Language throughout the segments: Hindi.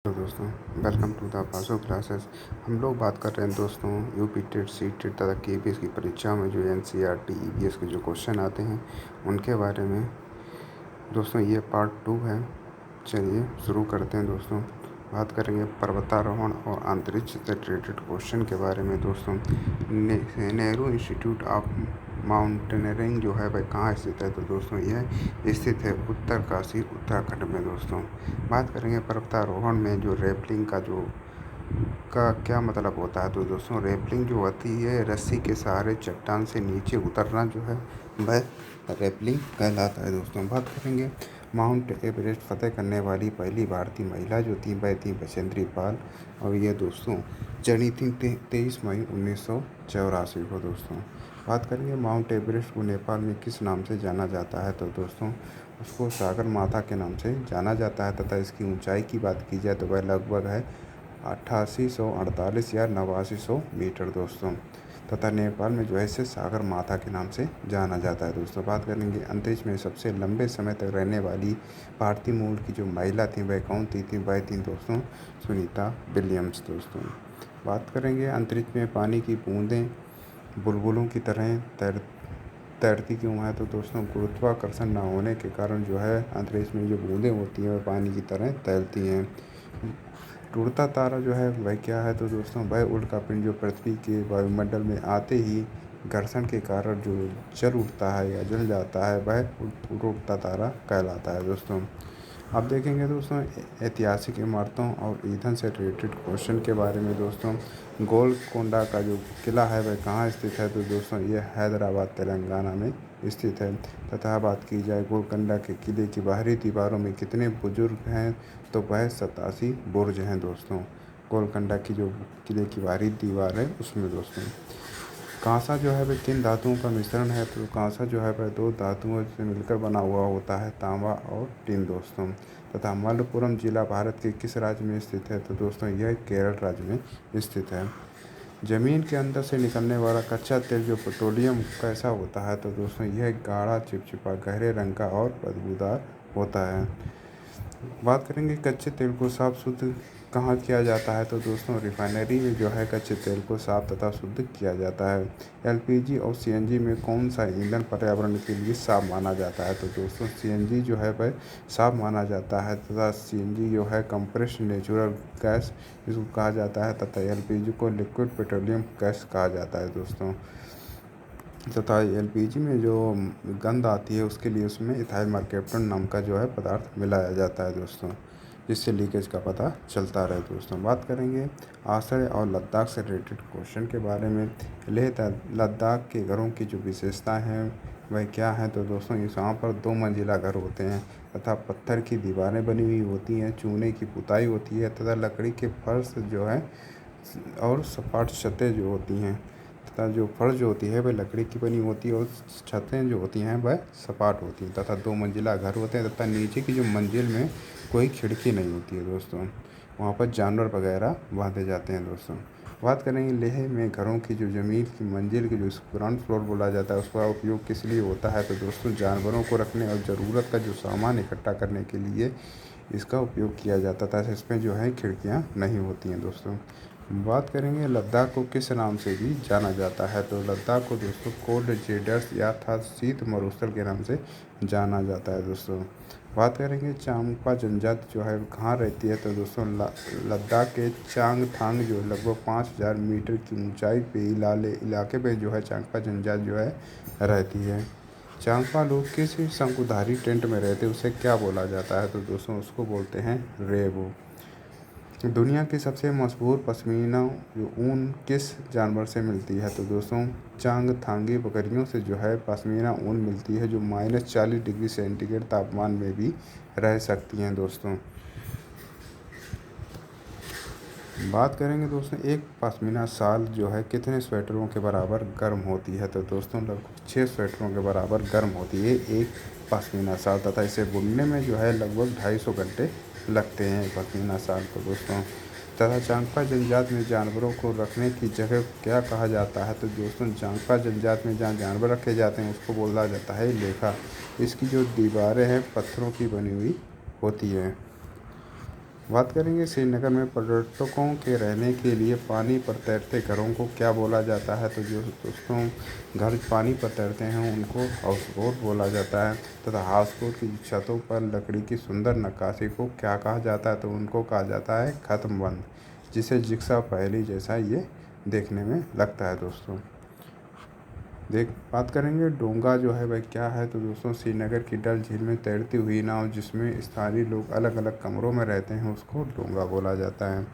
हेलो दोस्तों, वेलकम टू द पासो क्लासेस। हम लोग बात कर रहे हैं दोस्तों यूपी टेट सी टेट तथा केपीएस की परीक्षा में जो एनसीईआरटी ईवीएस के जो क्वेश्चन आते हैं उनके बारे में। दोस्तों ये पार्ट 2 है। चलिए शुरू करते हैं दोस्तों। बात करेंगे पर्वतारोहण और अंतरिक्ष से रिलेटेड क्वेश्चन के बारे में दोस्तों। नेहरू इंस्टीट्यूट ऑफ माउंटेनियरिंग जो है वह कहाँ स्थित है, तो दोस्तों यह स्थित है उत्तरकाशी उत्तराखंड में दोस्तों। बात करेंगे पर्वतारोहण में जो रैपलिंग का क्या मतलब होता है, तो दोस्तों रैपलिंग जो होती है रस्सी के सहारे चट्टान से नीचे उतरना जो है वह रैपलिंग कहलाता है दोस्तों। बात करेंगे माउंट एवरेस्ट फतेह करने वाली पहली भारतीय महिला जो थी वह थी बछेंद्री पाल, और ये दोस्तों जनी थी 23 मई 1984 को दोस्तों। बात करेंगे माउंट एवरेस्ट को नेपाल में किस नाम से जाना जाता है, तो दोस्तों उसको सागर माता के नाम से जाना जाता है तथा इसकी ऊंचाई की बात की जाए तो वह लगभग है 8848 या 8900 मीटर दोस्तों, तथा नेपाल में जो है इसे सागर माता के नाम से जाना जाता है दोस्तों। बात करेंगे अंतरिक्ष में सबसे लंबे समय तक रहने वाली भारतीय मूल की जो महिला थी वह कौन थी वह थी दोस्तों सुनीता विलियम्स दोस्तों। बात करेंगे अंतरिक्ष में पानी की बूंदें बुलबुलों की तरह तैरती क्यों है, तो दोस्तों गुरुत्वाकर्षण न होने के कारण जो है अंतरिक्ष में जो बूंदें होती हैं वह पानी की तरह तैरती हैं। टूटता तारा जो है वह क्या है, तो दोस्तों वह उल्कापिंड जो पृथ्वी के वायुमंडल में आते ही घर्षण के कारण जो जल उठता है या जल जाता है वह टूटता तारा कहलाता है दोस्तों। अब देखेंगे दोस्तों ऐतिहासिक इमारतों और ईंधन से रिलेटेड क्वेश्चन के बारे में दोस्तों। गोलकोंडा का जो किला है वह कहाँ स्थित है, तो दोस्तों यह हैदराबाद तेलंगाना में स्थित है। तथा बात की जाए गोलकोंडा के किले की बाहरी दीवारों में कितने बुजुर्ग हैं, तो वह 87 बुर्ज हैं दोस्तों। गोलकोंडा की जो किले की बाहरी दीवार है उसमें दोस्तों। कांसा जो है वह किन धातुओं का मिश्रण है, तो कांसा जो है वह दो धातुओं से मिलकर बना हुआ होता है, तांबा और टिन दोस्तों। तथा मलप्पुरम जिला भारत के किस राज्य में स्थित है, तो दोस्तों यह केरल राज्य में स्थित है। ज़मीन के अंदर से निकलने वाला कच्चा तेल जो पेट्रोलियम कैसा होता है, तो दोस्तों यह गाढ़ा चिपचिपा गहरे रंग का और बदबूदार होता है। बात करेंगे कच्चे तेल को साफ शुद्ध कहाँ किया जाता है, तो दोस्तों रिफाइनरी में जो है कच्चे तेल को साफ तथा शुद्ध किया जाता है। एलपीजी और सीएनजी में कौन सा ईंधन पर्यावरण के लिए साफ माना जाता है, तो दोस्तों सीएनजी जो है वह साफ माना जाता है तथा सीएनजी जो है कंप्रेस्ड नेचुरल गैस इसको कहा जाता है, तथा एलपीजी को लिक्विड पेट्रोलियम गैस कहा जाता है दोस्तों। तथा एलपीजी में जो गंध आती है उसके लिए उसमें इथाइल मर्कैप्टन नाम का जो है पदार्थ मिलाया जाता है दोस्तों, जिससे लीकेज का पता चलता रहे दोस्तों। बात करेंगे आश्रय और लद्दाख से रिलेटेड क्वेश्चन के बारे में। लेह लद्दाख के घरों की जो विशेषताएं हैं वह क्या है, तो दोस्तों यहाँ पर 2 मंजिला घर होते हैं तथा पत्थर की दीवारें बनी हुई होती हैं, चूने की पुताई होती है तथा लकड़ी के फर्श जो है और सपाट छतें जो होती हैं, तथा जो फर्श जो होती है वह लकड़ी की बनी होती है और छतें जो होती हैं वह सपाट होती हैं, तथा 2 मंजिला घर होते हैं तथा नीचे की जो मंजिल में कोई खिड़की नहीं होती है दोस्तों। वहाँ पर जानवर वगैरह बांधे जाते हैं दोस्तों। बात करेंगे लेह में घरों की जो ज़मीन की मंजिल की जो ग्राउंड फ्लोर बोला जाता है उसका उपयोग किस लिए होता है, तो दोस्तों जानवरों को रखने और ज़रूरत का जो सामान इकट्ठा करने के लिए इसका उपयोग किया जाता था। इसमें जो है खिड़कियाँ नहीं होती हैं दोस्तों। बात करेंगे लद्दाख को किस नाम से भी जाना जाता है, तो लद्दाख को दोस्तों कोल्ड डेजर्ट या था शीत मरुस्थल के नाम से जाना जाता है दोस्तों। बात करेंगे चांगपा जनजाति जो है कहाँ रहती है, तो दोस्तों लद्दाख के चांगथांग जो लगभग 5000 मीटर की ऊंचाई पे इलाके पे जो है चांगपा जनजाति जो है रहती है। चांगपा लोग किस शंकुधारी टेंट में रहते हैं उसे क्या बोला जाता है, तो दोस्तों उसको बोलते हैं रेबो। दुनिया की सबसे मशहूर पश्मीना जो ऊन किस जानवर से मिलती है, तो दोस्तों चांगथांगी बकरियों से जो है पश्मीना ऊन मिलती है, जो -40 डिग्री सेंटीग्रेड तापमान में भी रह सकती हैं दोस्तों। बात करेंगे दोस्तों एक पश्मीना शाल जो है कितने स्वेटरों के बराबर गर्म होती है, तो दोस्तों लगभग 6 स्वेटरों के बराबर गर्म होती है एक पश्मीना शाल, तथा इसे बुनने में जो है लगभग 250 घंटे लगते हैं पश्मीना शाल को दोस्तों। तथा चांगपा जनजाति में जानवरों को रखने की जगह क्या कहा जाता है, तो दोस्तों चांगपा जनजाति में जहाँ जानवर रखे जाते हैं उसको बोला जाता है लेखा। इसकी जो दीवारें हैं पत्थरों की बनी हुई होती है। बात करेंगे श्रीनगर में पर्यटकों के रहने के लिए पानी पर तैरते घरों को क्या बोला जाता है। तो जो दोस्तों घर पानी पर तैरते हैं उनको हाउस बोट बोला जाता है, तथा हाउस बोट की छतों पर लकड़ी की सुंदर नक्काशी को क्या कहा जाता है। तो उनको कहा जाता है खत्मबंद, जिसे जिक्सा पहेली जैसा ये देखने में लगता है दोस्तों। बात करेंगे डोंगा जो है वह क्या है। तो दोस्तों श्रीनगर की डल झील में तैरती हुई नाव जिसमें स्थानीय लोग अलग अलग कमरों में रहते हैं उसको डोंगा बोला जाता है।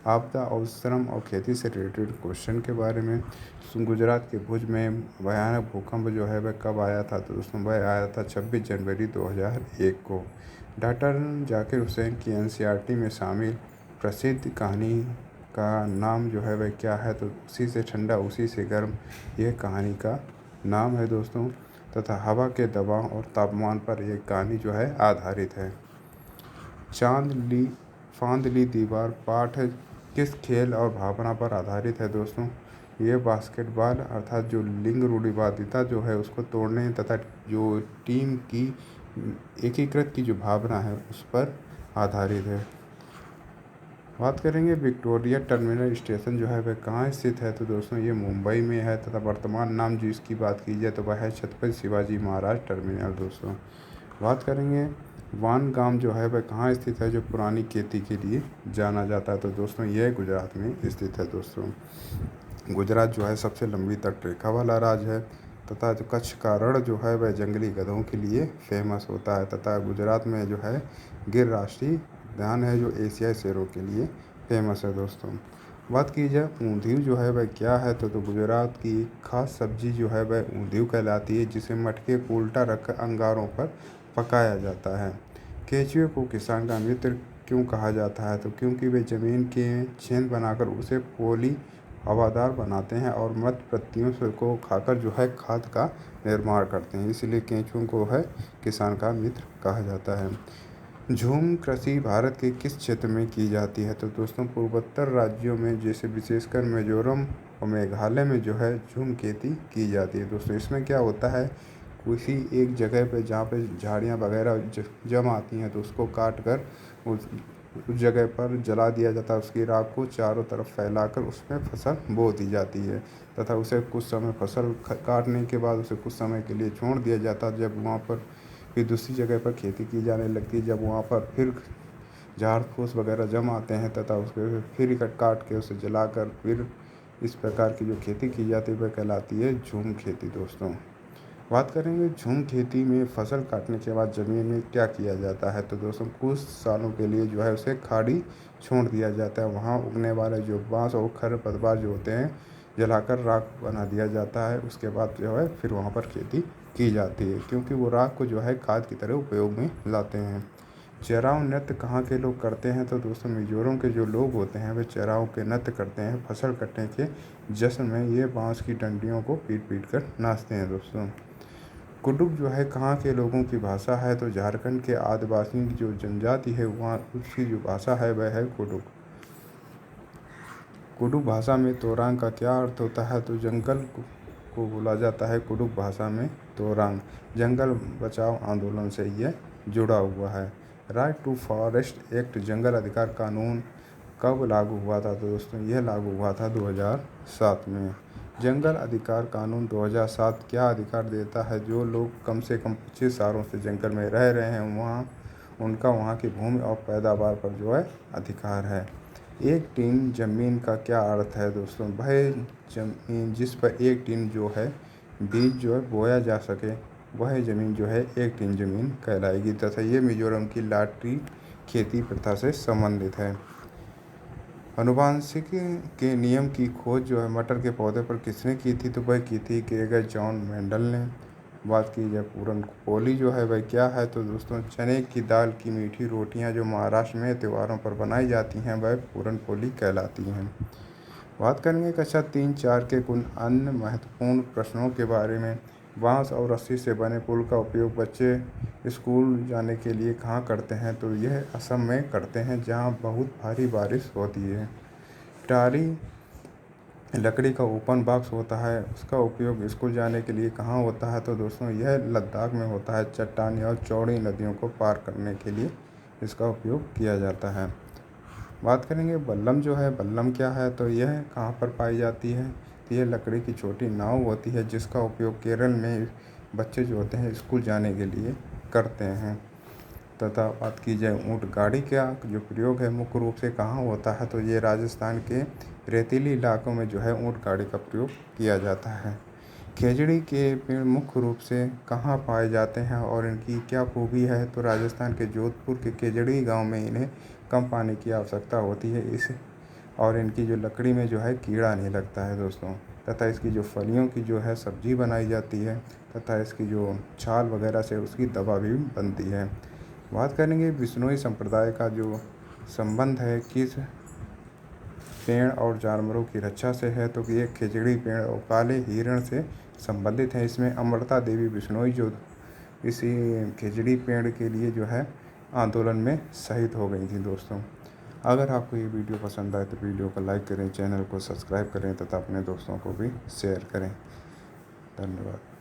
आपदा और श्रम और खेती से रिलेटेड क्वेश्चन के बारे में, गुजरात के भुज में भयानक भूकंप जो है वह कब आया था। तो दोस्तों वह आया था 26 जनवरी 2001 को। डॉक्टर जाकिर हुसैन की एनसीईआरटी में शामिल प्रसिद्ध कहानी का नाम जो है वह क्या है। तो उसी से ठंडा उसी से गर्म, यह कहानी का नाम है दोस्तों। तथा हवा के दबाव और तापमान पर यह कहानी जो है आधारित है। फांद ली दीवार पाठ किस खेल और भावना पर आधारित है दोस्तों। यह बास्केटबॉल अर्थात जो लिंग रूढ़िवादिता जो है उसको तोड़ने तथा जो टीम की एकीकृत की जो भावना है उस पर आधारित है। बात करेंगे विक्टोरिया टर्मिनल स्टेशन जो है वह कहाँ स्थित है। तो दोस्तों ये मुंबई में है, तथा वर्तमान नाम जो इसकी बात की जाए तो वह है छत्रपति शिवाजी महाराज टर्मिनल दोस्तों। बात करेंगे वानगाम जो है वह कहाँ स्थित है, जो पुरानी खेती के लिए जाना जाता है। तो दोस्तों यह गुजरात में स्थित है दोस्तों। गुजरात जो है सबसे लंबी तटरेखा वाला राज्य है, तथा जो कच्छ का रण जो है वह जंगली गधों के लिए फेमस होता है। तथा गुजरात में जो है गिर राष्ट्रीय उद्यान है जो एशियाई शेरों के लिए फेमस है दोस्तों। बात की जाए ऊंधियू जो है वह क्या है। तो गुजरात की खास सब्जी जो है वह ऊंधियू कहलाती है, जिसे मटके को उल्टा रखकर अंगारों पर पकाया जाता है। केंचुए को किसान का मित्र क्यों कहा जाता है। तो क्योंकि वे जमीन के छेद बनाकर उसे पोली हवादार बनाते हैं और मृत पत्तियों से को खाकर जो है खाद का निर्माण करते हैं, इसलिए केंचुओं को है किसान का मित्र कहा जाता है। झूम कृषि भारत के किस क्षेत्र में की जाती है। तो दोस्तों पूर्वोत्तर राज्यों में, जैसे विशेषकर मिजोरम और मेघालय में जो है झूम खेती की जाती है दोस्तों। इसमें क्या होता है, किसी एक जगह पे जहाँ पे झाड़ियाँ वगैरह जम आती हैं तो उसको काट कर उस जगह पर जला दिया जाता है। उसकी राख को चारों तरफ फैलाकर उसमें फसल बो दी जाती है, तथा उसे कुछ समय फसल काटने के बाद उसे कुछ समय के लिए छोड़ दिया जाता है। जब वहाँ पर फिर दूसरी जगह पर खेती की जाने लगती है, जब वहाँ पर फिर झाड़ फूस वगैरह जम आते हैं, तथा उसके फिर काट के उसे जलाकर फिर इस प्रकार की जो खेती की जाती है वह कहलाती है झूम खेती दोस्तों। बात करेंगे झूम खेती में फसल काटने के बाद ज़मीन में क्या किया जाता है। तो दोस्तों कुछ सालों के लिए जो है उसे खाली छोड़ दिया जाता है। वहाँ उगने वाले जो बाँस और खरपतवार जो होते हैं जलाकर राख बना दिया जाता है। उसके बाद जो है फिर वहाँ पर खेती की जाती है, क्योंकि वो राख को जो है खाद की तरह उपयोग में लाते हैं। चराव नृत्य कहाँ के लोग करते हैं। तो दोस्तों मिजोरम के जो लोग होते हैं वे चराव के नृत्य करते हैं। फसल कटने के जश्न में ये बाँस की डंडियों को पीट पीट कर नाचते हैं दोस्तों। कुडुक जो है कहाँ के लोगों की भाषा है। तो झारखंड के आदिवासियों की जो जनजाति है वहाँ उसकी जो भाषा है वह है कुडुक। कुडुक भाषा में तोरांग का क्या अर्थ होता है। तो जंगल को बोला जाता है कुडुक भाषा में तोरांग। जंगल बचाओ आंदोलन से यह जुड़ा हुआ है। राइट टू फॉरेस्ट एक्ट जंगल अधिकार कानून कब लागू हुआ था। तो दोस्तों यह लागू हुआ था 2007 में। जंगल अधिकार कानून 2007 क्या अधिकार देता है, जो लोग कम से कम 25 सालों से जंगल में रह रहे हैं वहाँ उनका वहाँ की भूमि और पैदावार पर जो है अधिकार है। एक टीन जमीन का क्या अर्थ है दोस्तों। वह जमीन जिस पर एक टीन जो है बीज जो है बोया जा सके वह ज़मीन जो है एक टीन ज़मीन कहलाएगी, तथा ये मिजोरम की लाटरी खेती प्रथा से संबंधित है। आनुवंशिक के नियम की खोज जो है मटर के पौधे पर किसने की थी। तो वह की थी ग्रेगर जॉन मेंडल ने। बात की जाए पूरन पोली जो है वह क्या है। तो दोस्तों चने की दाल की मीठी रोटियां जो महाराष्ट्र में त्योहारों पर बनाई जाती हैं वह पूरन पोली कहलाती हैं। बात करेंगे कक्षा 3-4 के कुछ अन्य महत्वपूर्ण प्रश्नों के बारे में। बांस और रस्सी से बने पुल का उपयोग बच्चे स्कूल जाने के लिए कहाँ करते हैं। तो यह असम में करते हैं जहाँ बहुत भारी बारिश होती है। टारी लकड़ी का ओपन बॉक्स होता है, उसका उपयोग स्कूल जाने के लिए कहाँ होता है। तो दोस्तों यह लद्दाख में होता है। चट्टानी और चौड़ी नदियों को पार करने के लिए इसका उपयोग किया जाता है। बात करेंगे बल्लम जो है, बल्लम क्या है तो यह कहाँ पर पाई जाती है, तो ये लकड़ी की छोटी नाव होती है जिसका उपयोग केरल में बच्चे जो होते हैं स्कूल जाने के लिए करते हैं। तथा बात की जाए ऊँट गाड़ी का जो प्रयोग है मुख्य रूप से कहाँ होता है, तो ये राजस्थान के रेतीली इलाकों में जो है ऊँट गाड़ी का प्रयोग किया जाता है। खेजड़ी के पेड़ मुख्य रूप से कहाँ पाए जाते हैं और इनकी क्या खूबी है, तो राजस्थान के जोधपुर के खेजड़ी गांव में इन्हें कम पानी की आवश्यकता होती है इस और इनकी जो लकड़ी में जो है कीड़ा नहीं लगता है दोस्तों। तथा इसकी जो फलियों की जो है सब्जी बनाई जाती है तथा इसकी जो छाल वगैरह से उसकी दवा भी बनती है। बात करेंगे बिश्नोई संप्रदाय का जो संबंध है किस पेड़ और जानवरों की रक्षा से है, तो ये खिजड़ी पेड़ और काले हिरण से संबंधित है। इसमें अमृता देवी बिश्नोई जो इसी खिजड़ी पेड़ के लिए जो है आंदोलन में शहीद हो गई थी दोस्तों। अगर आपको ये वीडियो पसंद आए तो वीडियो को लाइक करें, चैनल को सब्सक्राइब करें तथा अपने दोस्तों को भी शेयर करें। धन्यवाद।